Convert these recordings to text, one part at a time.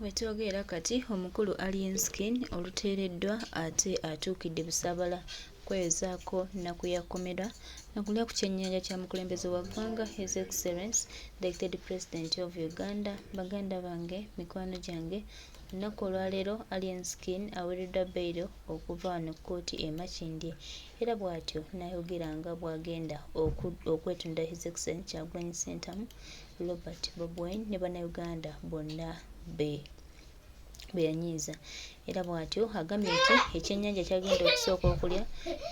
Wetwogera kati omukulu Allien oluteereddwa ate atuukidde Busabala Okweyozako Ennaku ya Komeera nakulya ku kyennyanja kya mukulembeze wa ggwanga His Excellency Elected President of Uganda. Baganda bange, mikwano gyange, olunaku olwaleero Allien aweereddwa bbeero okuva wano kkooti e Makindye era bw'atyo n'ayogeranga bw'agenda okwetunda His Excellency Kyagulanyi Ssentamu Robert Bobi ne bannayuganda bonna beyanyiiza era bw'atyo agambye nti ekyennyanja kyagenda okusooka okulya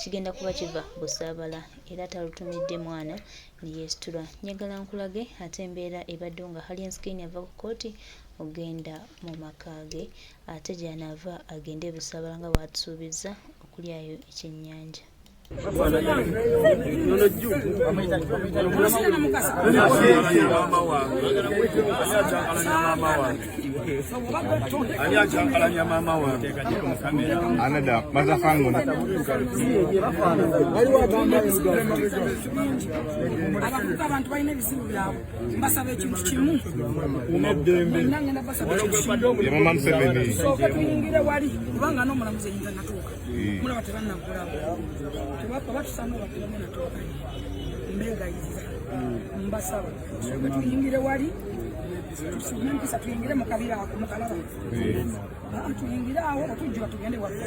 kigenda kuba kiva Busabala era talutumidde mwana ne yeesitula. Njagala nkulage ate embeera ebadde nga Allien ava ku kkooti ogenda mu maka ge ate gy'anaava agende Busabala nga bw'atusuubizza okulyayo ekyennyanja. Abantu balina ebizibu byabwe mbasaba ekintu kimu sooka tuyingire wali kubanga n'omulamuzi eyinza natuuka mulaba tebannagulamu tebapa batusanga bakulamu natuuka mbeegayiriza mbasaba sooka tuyingire wali tusuume empisa tuyingire mu kabira ako mukalaba tuyingire awo otujjula tugende waffe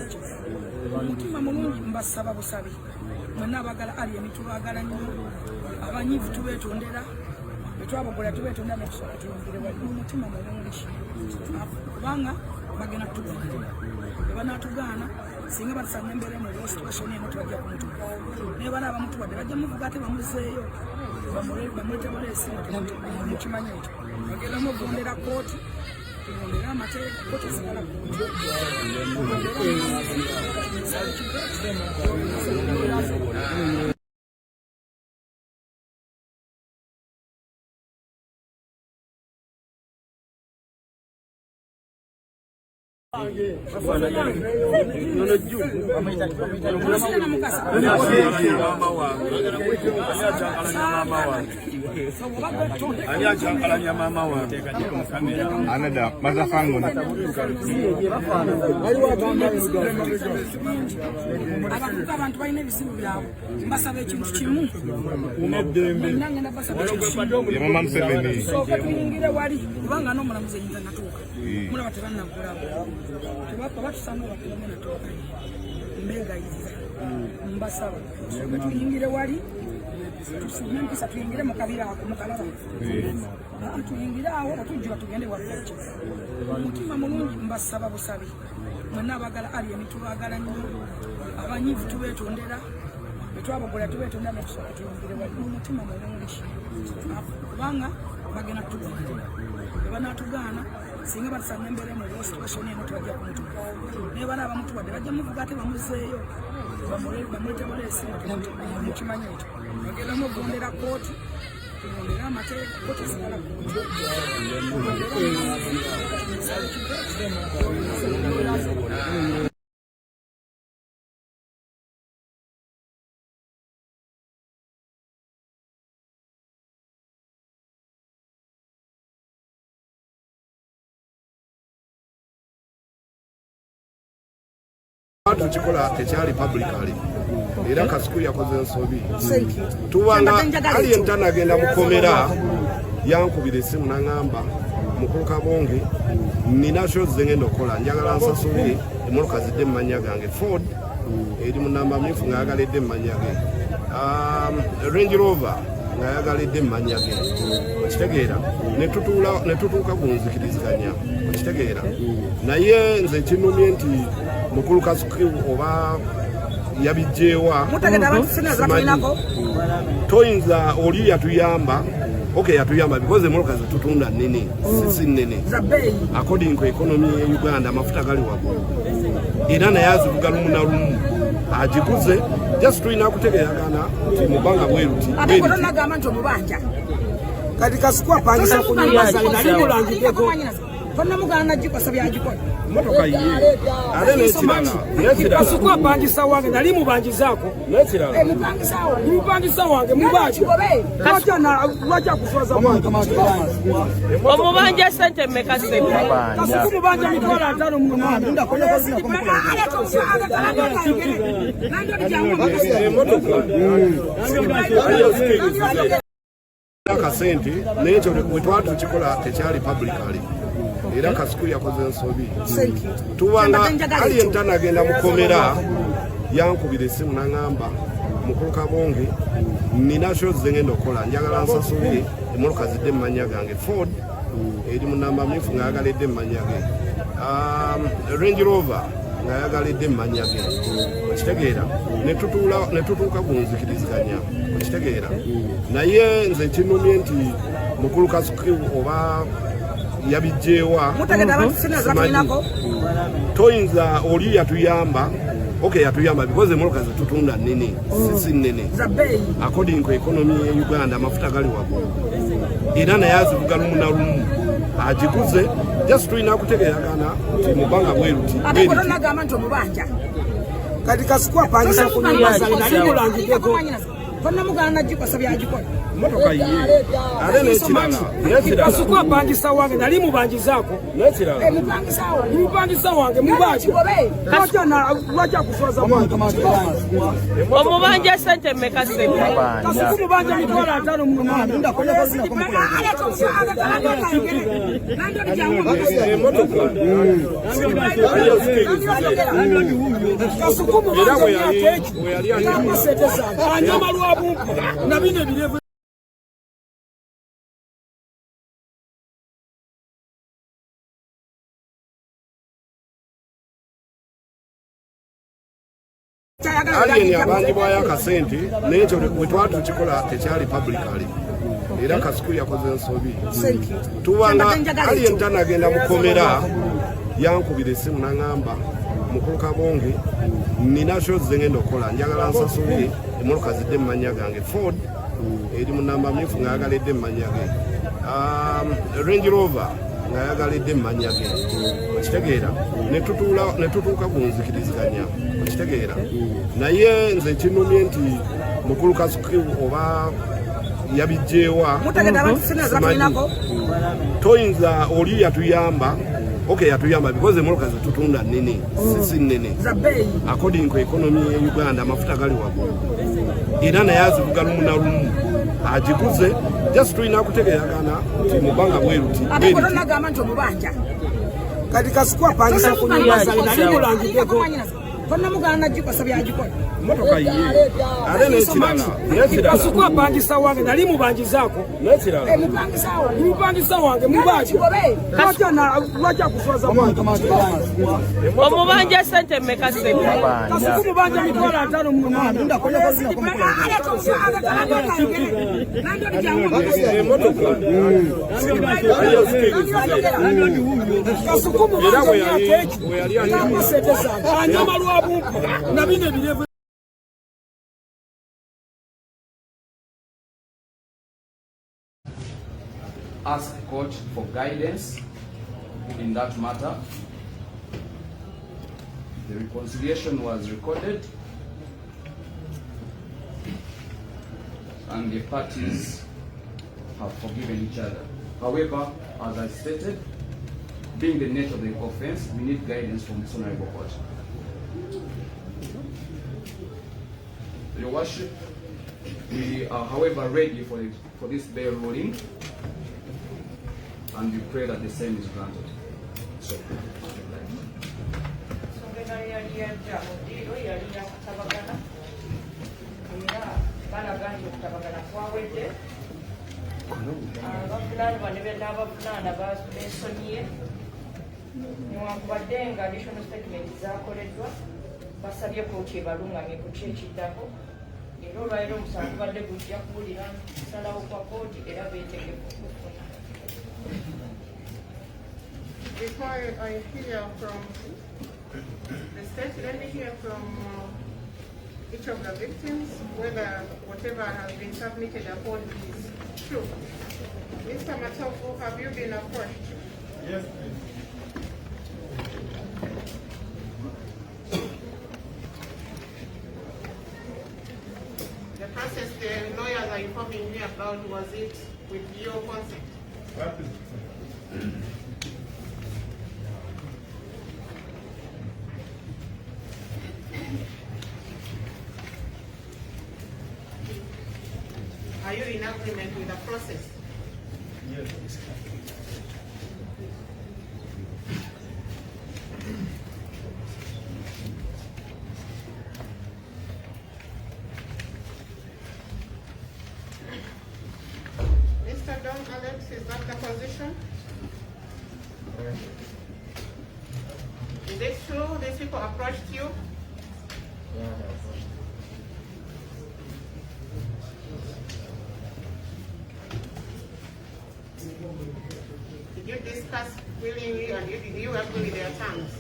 omutima mulungi mbasaba busabi mwenna abagala Allien tubagala nnyo abanyiivu tubeetondera betwabagola tubeetondera netusooka tuyingire wali omutima mulungi kubanga bagenda kutugaana ebanatugaana singa batusanga embeera eno olwo situation eno tubajja kumutuka naye bana abamutuwadde bajja muvuga ate bamuzeeyo bamulete baleesi mukimanyi ekyo bagenda mugondera kooti tugondera amateeka kooti zigala abantu balina ebizibu byabwe mbasaba ekintu kimu sooka tuyingire wali kubanga n'omulamuzi eyinza natuuka mulaba tebannagulamu tebapa batusanga bakulamu natuuka mbeegayiriza mbasaba sooka tuyingire wali tusuume empisa tuyingire mu kabira ako mukalaba tuyingire awo otujjula tugende waffe omutima mulungi mbasaba busabi mwenna abagala Allien tubagala nnyo abanyiivu tubeetondera betwabagola tubeetondera netusooka tuyingire wali omutima mulungi kubanga bagenda kutugaana ebanatugaana singa batusanga embeera eno olwo situation eno tubajja kumutuka naye bana abamutuwadde bajja muvuga ate bamuzeeyo bamulete baleesi mukimanyi ekyo bagenda mugondera kooti tugondera amateeka kooti zigala tukikola tekyali publicly era kasiku yakoze ensobi tubanga Allien tanagenda mu Komeera yankubira essimu n'angamba mukulu Kabonge nina shows zengenda okukola njagala nsasule emmotoka zidde mu mannya gange Ford eri mu namba myufu ng'ayagaledde mu mannya ge Range Rover ng'ayagaledde mu mannya ge okitegeera ne tutuuka ku nzikiriziganya okitegeera naye nze kinumye nti mukulu kasuku oba yabijjeewa toyinza oli yatuyamba yatuyamba because emmotoka zetutunda nnene sisi nnene according to economy ya Uganda amafuta gali waggulu era naye azivuga lumu na lumu agiguze just tulina kutegeeragana nti mubanga bweruti kati kasuku apangisa ku nyumba zange nali mulangideko Konna mugana jiko sabya jiko. Motoka ye. Ate nekirala. Kasukwa pangisa wange nali mubanjizako. Nekirala. Mupangisa wange mubaji. Kacha na wacha kuswaza wange. Omubanja sente mmeka sente. Kasuku mubanja mitwala 5 mu mwana. Nda kwenda kazi na kumukula. Akasente n'ekyo bwe tukikola tekyali publicly era kasiku yakoze ensobi tubanga Allien tanagenda mu Komeera yankubira essimu n'aŋŋamba mukulu Kabonge nina shows ze ngenda okukola njagala nsasule emmotoka zidde mu mannya gange Ford eri mu namba mmyufu ng'ayagaledde mu mannya ge Range Rover ng'ayagaledde mu mannya ge okitegeera ne tutuuka ku nzikiriziganya okitegeera naye nze kinumye nti mukulu Kasuku oba yabijjeewa toyinza oli yatuyamba yatuyamba because emmotoka zetutunda nnene si nnene according to economy ye Uganda amafuta gali waggulu era naye azivuga lumu na lumu agikuze just tulina kutegeeragana nti mubanga bweruti kati Kasuku apangisa ku nyumba zali nali mulangideko konna mugana jiko sabya jiko. Motoka ye. Ate nekirala. Kasuku apangisa wange nali mubanjizako. Nekirala. Mupangisa wange mubaji. Kacha na wacha kuswaza wange. Omubanja sente mmeka sente. Kasuku mubanja mitwala 5 mu mwana. Nda kwenda kazi na kumukula. Kasuku mubanja Allien yabangibwayo akasente n'ekyo bwe tukikola tekyali publicly era Kasuku yakoze ensobi tubanga Allien tanagenda mu Komeera yankubira essimu n'aŋŋamba mukulu Kabonge nina shows ze ngenda okukola njagala nsasule emmotoka zidde mu mannya gange Ford eri mu namba mmyufu ng'ayagaledde mu mannya ge Range Rover ng'ayagaledde mu mannya ge okitegeera ne tutuuka ku nzikiriziganya okitegeera naye nze kinumye nti mukulu Kasuku oba yabijjeewa toyinza oli yatuyamba yatuyamba because emmotoka zetutunda nnene si nnene according to economy ye Uganda amafuta gali waggulu era naye azivuga lumu na lumu agikuze just tulina kutegeeragana nti mubanga bweruti kati Kasuku apangisa ku nyumba zali nali mulangideko konna mugana jiko sabya jiko. Motoka ye. Ate nekirala. Kasuku apangisa wange nali mubanjizako. Nekirala. Mupangisa wange mubaji. Kacha na wacha kuswaza wange. Omubanja sente mmeka sente. Kasuku mubanja mitwala 5 mu mwana. Nda kwenda kazi na kumukula. Kasuku mubanja ask the court for guidance in that matter. The reconciliation was recorded and the parties have forgiven each other. However, as I stated, being the nature of the offense, we need guidance from this honorable court. Your Worship, we are, however, ready for this bail ruling, and we pray that the same is granted. So, additional statement zakoleddwa basabye kooti ebalungamye ku kyekiddako era olwaliro omusango badde gujja kuwulira nsalawo kwa kooti era beetegefu okufuna. Before I hear from the state, let me hear from each of the victims whether whatever has been submitted upon is true. Mr. Matofu, have you been approached? Yes, please. The process the lawyers are informing me about, was it with your consent? That is. Are you in agreement with the process? Yes. Mr. Don Alex, is that the position? Is it true these people approached you? Did you discuss willingly and did you agree with their terms?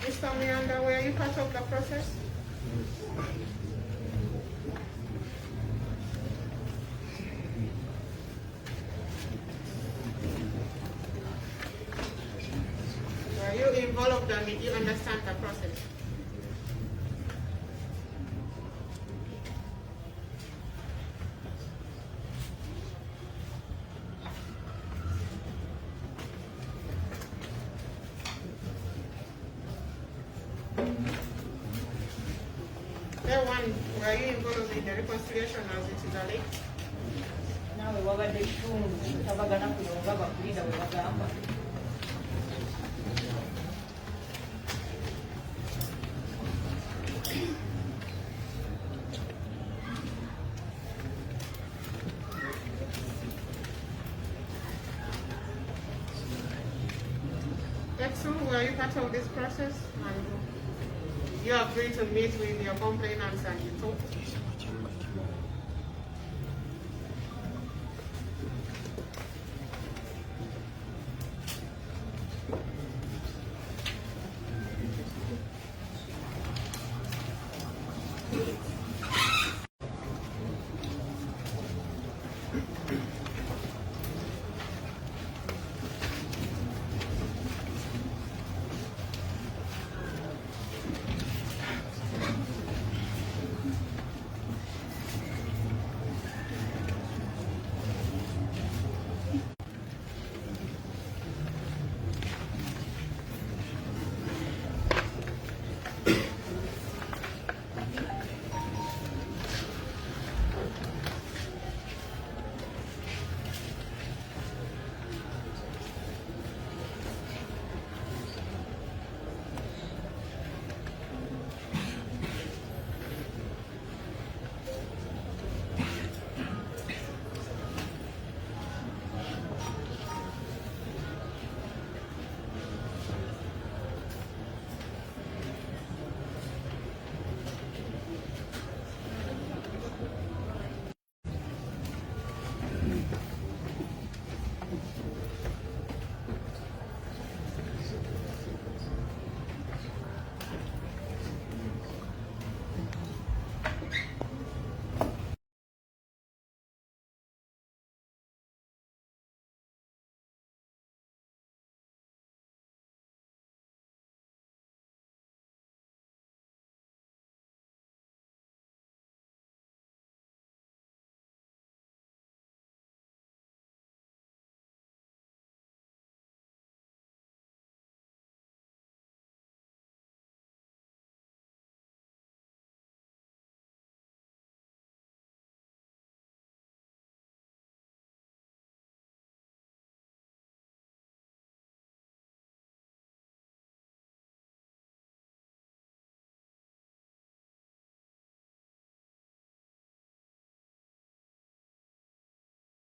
Mr. Miranda, were you part of the process? Were you involved and did you understand the process? Day one, were you involved in the reconciliation as it is alleged? naawe wabadde kitundu tabagana kuno nga bakulira bwe bagamba. Exum, were you part of this process? And you agreed to meet with your complainants and you talked?